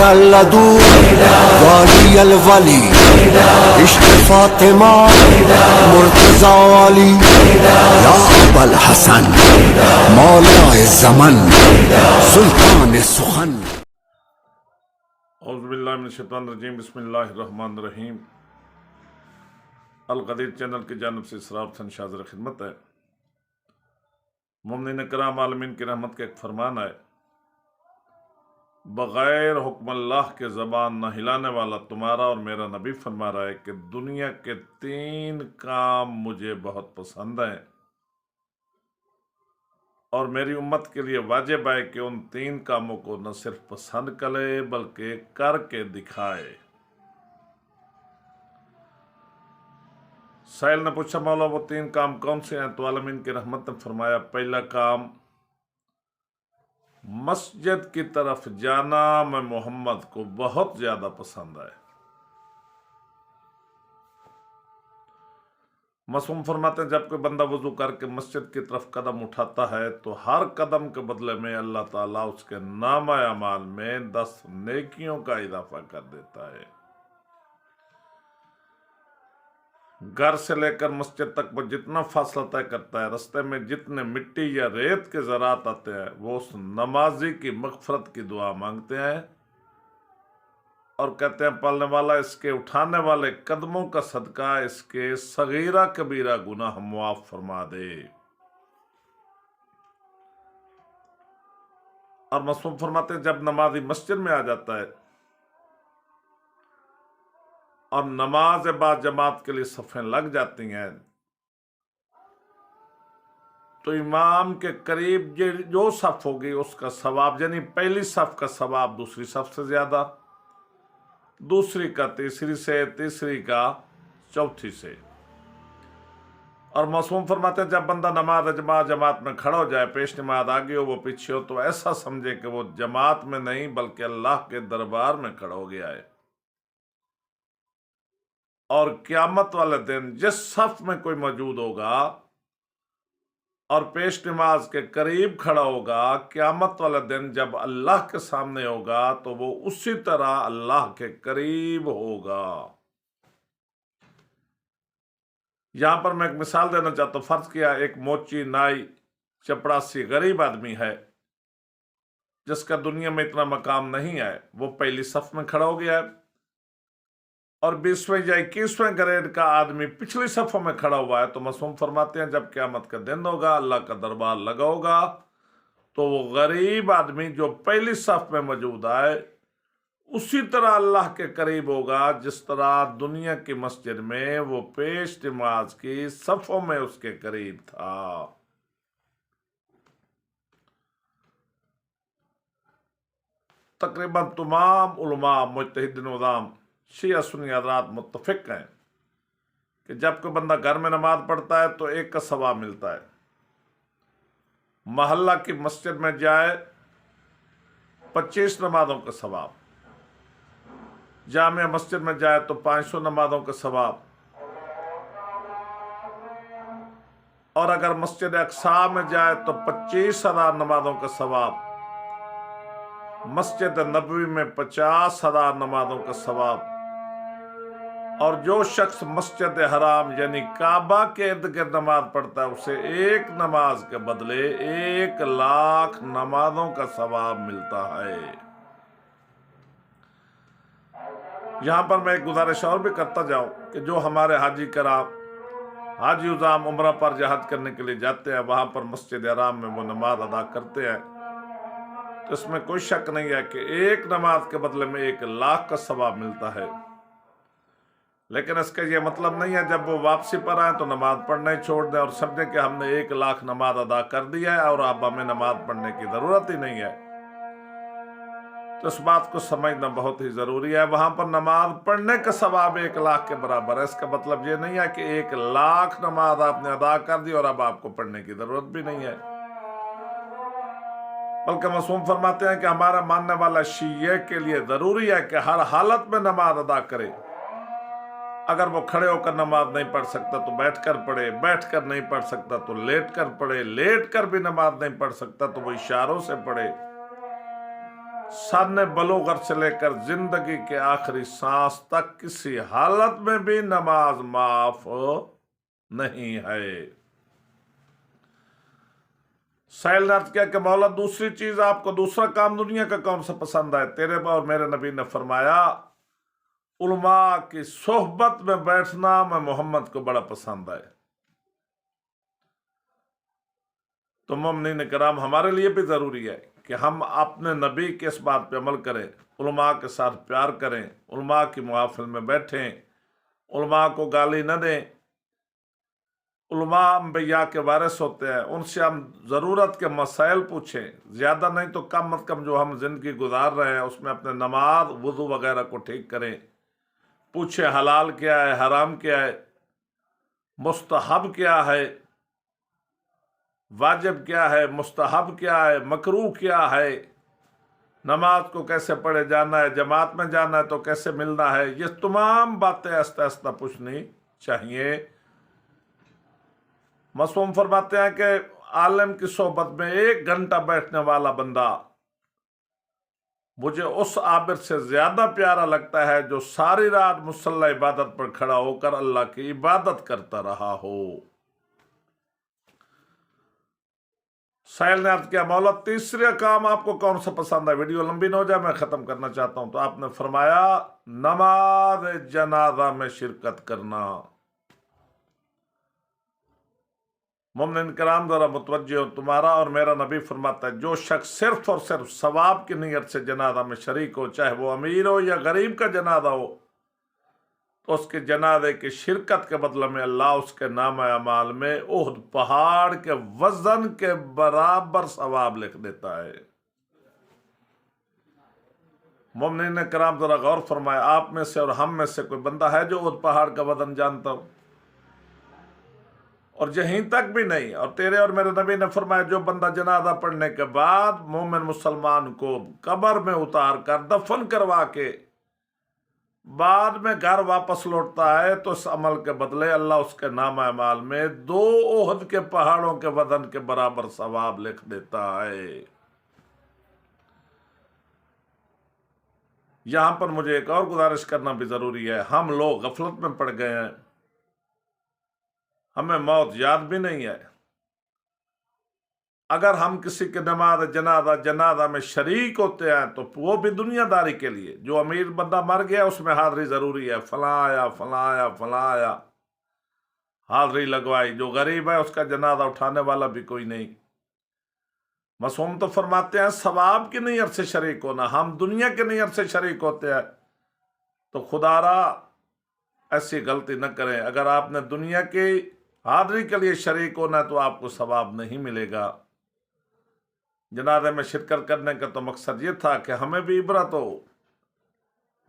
الدو والی الولی عشق فاطمہ مرتضی والی یا ابا الحسن مولا زمن سلطان سخن۔ اعوذ باللہ من الشیطان الرجیم، بسم اللہ الرحمن الرحیم۔ القدیر چینل کی جانب سے اسرار حسین حاضر خدمت ہے۔ مومنین کرام عالمین کی رحمت کا ایک فرمان ہے، بغیر حکم اللہ کے زبان نہ ہلانے والا تمہارا اور میرا نبی فرما رہا ہے کہ دنیا کے 3 کام مجھے بہت پسند ہیں، اور میری امت کے لیے واجب ہے کہ ان 3 کاموں کو نہ صرف پسند کرے بلکہ کر کے دکھائے۔ سائل نے پوچھا، مولا وہ 3 کام کون سے ہیں؟ تو عالمین کی رحمت نے فرمایا، پہلا کام مسجد کی طرف جانا میں محمد کو بہت زیادہ پسند ہے۔ معصوم فرماتے ہیں، جب کوئی بندہ وضو کر کے مسجد کی طرف قدم اٹھاتا ہے تو ہر قدم کے بدلے میں اللہ تعالیٰ اس کے نامہ اعمال میں 10 نیکیوں کا اضافہ کر دیتا ہے۔ گھر سے لے کر مسجد تک وہ جتنا فاصلہ طے کرتا ہے، رستے میں جتنے مٹی یا ریت کے ذرات آتے ہیں، وہ اس نمازی کی مغفرت کی دعا مانگتے ہیں اور کہتے ہیں، پالنے والا اس کے اٹھانے والے قدموں کا صدقہ اس کے صغیرہ کبیرہ گناہ معاف فرما دے۔ اور معصوم فرماتے ہیں، جب نمازی مسجد میں آ جاتا ہے اور نماز با جماعت کے لیے صفیں لگ جاتی ہیں تو امام کے قریب جو صف ہوگی اس کا ثواب، یعنی پہلی صف کا ثواب دوسری صف سے زیادہ، دوسری کا تیسری سے، تیسری کا چوتھی سے۔ اور معصوم فرماتے ہیں، جب بندہ نماز جماعت میں کھڑا ہو جائے، پیش نماز آگے ہو وہ پیچھے ہو، تو ایسا سمجھے کہ وہ جماعت میں نہیں بلکہ اللہ کے دربار میں کھڑا ہو گیا ہے۔ اور قیامت والے دن جس صف میں کوئی موجود ہوگا اور پیش نماز کے قریب کھڑا ہوگا، قیامت والا دن جب اللہ کے سامنے ہوگا تو وہ اسی طرح اللہ کے قریب ہوگا۔ یہاں پر میں ایک مثال دینا چاہتا ہوں۔ فرض کیا ایک موچی نائی چپڑاسی غریب آدمی ہے جس کا دنیا میں اتنا مقام نہیں ہے، وہ پہلی صف میں کھڑا ہو گیا ہے، اور 20ویں یا 21ویں گریڈ کا آدمی پچھلی صفوں میں کھڑا ہوا ہے۔ تو معصوم فرماتے ہیں، جب قیامت کا دن ہوگا، اللہ کا دربار لگا ہوگا، تو وہ غریب آدمی جو پہلی صف میں موجود ہے اسی طرح اللہ کے قریب ہوگا جس طرح دنیا کی مسجد میں وہ پیش نماز کی صفوں میں اس کے قریب تھا۔ تقریباً تمام علماء مجتہدین نظام شیعہ سنی حضرات متفق ہیں کہ جب کوئی بندہ گھر میں نماز پڑھتا ہے تو 1 کا ثواب ملتا ہے، محلہ کی مسجد میں جائے 25 نمازوں کا ثواب، جامع مسجد میں جائے تو 500 نمازوں کا ثواب، اور اگر مسجد اقصیٰ میں جائے تو 25,000 نمازوں کا ثواب، مسجد نبوی میں 50,000 نمازوں کا ثواب، اور جو شخص مسجد حرام یعنی کعبہ کے ارد گرد نماز پڑھتا ہے اسے 1 نماز کے بدلے 1,00,000 نمازوں کا ثواب ملتا ہے۔ یہاں پر میں ایک گزارش اور بھی کرتا جاؤں کہ جو ہمارے حاجی کرام، حاجی عظام عمرہ پر جہاد کرنے کے لیے جاتے ہیں، وہاں پر مسجد حرام میں وہ نماز ادا کرتے ہیں، تو اس میں کوئی شک نہیں ہے کہ 1 نماز کے بدلے میں 1,00,000 کا ثواب ملتا ہے۔ لیکن اس کا یہ مطلب نہیں ہے جب وہ واپسی پر آئیں تو نماز پڑھنا ہی چھوڑ دیں اور سمجھیں کہ ہم نے 1,00,000 نماز ادا کر دی ہے اور اب ہمیں نماز پڑھنے کی ضرورت ہی نہیں ہے۔ تو اس بات کو سمجھنا بہت ہی ضروری ہے۔ وہاں پر نماز پڑھنے کا ثواب 1,00,000 کے برابر ہے۔ اس کا مطلب یہ نہیں ہے کہ 1,00,000 نماز آپ نے ادا کر دی اور اب آپ کو پڑھنے کی ضرورت بھی نہیں ہے، بلکہ معصوم فرماتے ہیں کہ ہمارا ماننے والا شیعہ کے لیے ضروری ہے کہ ہر حالت میں نماز ادا کرے۔ اگر وہ کھڑے ہو کر نماز نہیں پڑھ سکتا تو بیٹھ کر پڑھے، بیٹھ کر نہیں پڑھ سکتا تو لیٹ کر پڑھے، لیٹ کر بھی نماز نہیں پڑھ سکتا تو وہ اشاروں سے پڑھے۔ سن بلوغت سے لے کر زندگی کے آخری سانس تک کسی حالت میں بھی نماز معاف نہیں ہے۔ سائل نے عرض کیا کہ مولا دوسری چیز آپ کو دوسرا کام دنیا کا کون سا پسند ہے؟ تیرے اور میرے نبی نے فرمایا علماء کی صحبت میں بیٹھنا میں محمد کو بڑا پسند ہے۔ تو مومنین کرام ہمارے لیے بھی ضروری ہے کہ ہم اپنے نبی کے اس بات پہ عمل کریں، علماء کے ساتھ پیار کریں، علماء کی محافل میں بیٹھیں، علماء کو گالی نہ دیں۔ علماء انبیاء کے وارث ہوتے ہیں، ان سے ہم ضرورت کے مسائل پوچھیں، زیادہ نہیں تو کم از کم جو ہم زندگی گزار رہے ہیں اس میں اپنے نماز وضو وغیرہ کو ٹھیک کریں، پوچھیں حلال کیا ہے، حرام کیا ہے، مستحب کیا ہے، واجب کیا ہے، مستحب کیا ہے، مکروہ کیا ہے، نماز کو کیسے پڑھے جانا ہے، جماعت میں جانا ہے تو کیسے ملنا ہے، یہ تمام باتیں آہستہ آہستہ پوچھنی چاہیے۔ معصوم فرماتے ہیں کہ عالم کی صحبت میں 1 گھنٹہ بیٹھنے والا بندہ مجھے اس عابد سے زیادہ پیارا لگتا ہے جو ساری رات مصلی عبادت پر کھڑا ہو کر اللہ کی عبادت کرتا رہا ہو۔ سائل نے عرض کیا مولا تیسرا کام آپ کو کون سا پسند ہے؟ ویڈیو لمبی نہ ہو جائے، میں ختم کرنا چاہتا ہوں۔ تو آپ نے فرمایا نماز جنازہ میں شرکت کرنا۔ مومنین کرام ذرا متوجہ ہو، تمہارا اور میرا نبی فرماتا ہے جو شخص صرف اور صرف ثواب کی نیت سے جنازہ میں شریک ہو، چاہے وہ امیر ہو یا غریب کا جنازہ ہو، تو اس کے جنازے کی شرکت کے بدلے میں اللہ اس کے نامہ اعمال میں احد پہاڑ کے وزن کے برابر ثواب لکھ دیتا ہے۔ مومنین کرام ذرا غور فرمائے، آپ میں سے اور ہم میں سے کوئی بندہ ہے جو احد پہاڑ کا وزن جانتا ہو؟ اور یہیں تک بھی نہیں، اور تیرے اور میرے نبی نے فرمایا جو بندہ جنازہ پڑھنے کے بعد مومن مسلمان کو قبر میں اتار کر دفن کروا کے بعد میں گھر واپس لوٹتا ہے تو اس عمل کے بدلے اللہ اس کے نامہ اعمال میں 2 احد کے پہاڑوں کے وزن کے برابر ثواب لکھ دیتا ہے۔ یہاں پر مجھے ایک اور گزارش کرنا بھی ضروری ہے۔ ہم لوگ غفلت میں پڑ گئے ہیں، ہمیں موت یاد بھی نہیں ہے۔ اگر ہم کسی کے نماز جنازہ میں شریک ہوتے ہیں تو وہ بھی دنیا داری کے لیے، جو امیر بندہ مر گیا اس میں حاضری ضروری ہے، فلاں آیا فلاں آیا فلاں آیا، حاضری لگوائی۔ جو غریب ہے اس کا جنازہ اٹھانے والا بھی کوئی نہیں۔ معصوم تو فرماتے ہیں ثواب کی نیت سے شریک ہونا، ہم دنیا کی نیت سے شریک ہوتے ہیں تو خدا را ایسی غلطی نہ کریں۔ اگر آپ نے دنیا کی حاضری کے لیے شریک ہونا ہے تو آپ کو ثواب نہیں ملے گا۔ جنازے میں شرکت کرنے کا تو مقصد یہ تھا کہ ہمیں بھی عبرت ہو،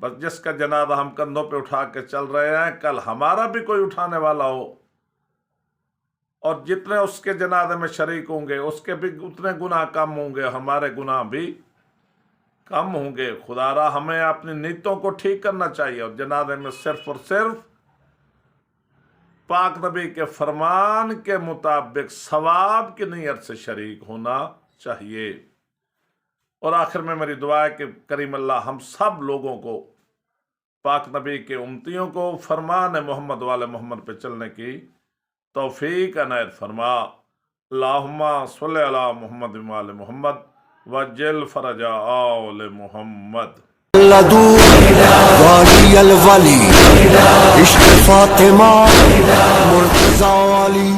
بس جس کا جنازہ ہم کندھوں پہ اٹھا کے چل رہے ہیں کل ہمارا بھی کوئی اٹھانے والا ہو، اور جتنے اس کے جنازے میں شریک ہوں گے اس کے بھی اتنے گناہ کم ہوں گے، ہمارے گناہ بھی کم ہوں گے۔ خدا را ہمیں اپنی نیتوں کو ٹھیک کرنا چاہیے، اور جنازے میں صرف اور صرف پاک نبی کے فرمان کے مطابق ثواب کی نیت سے شریک ہونا چاہیے۔ اور آخر میں میری دعا ہے کہ کریم اللہ ہم سب لوگوں کو، پاک نبی کے امتیوں کو فرمان محمد والے محمد پہ چلنے کی توفیق عنایت فرما۔ اللہم صلی علی محمد وآل محمد وجل فرج آل محمد۔ لدو والی الولی عشق فاطمہ مرتضی والی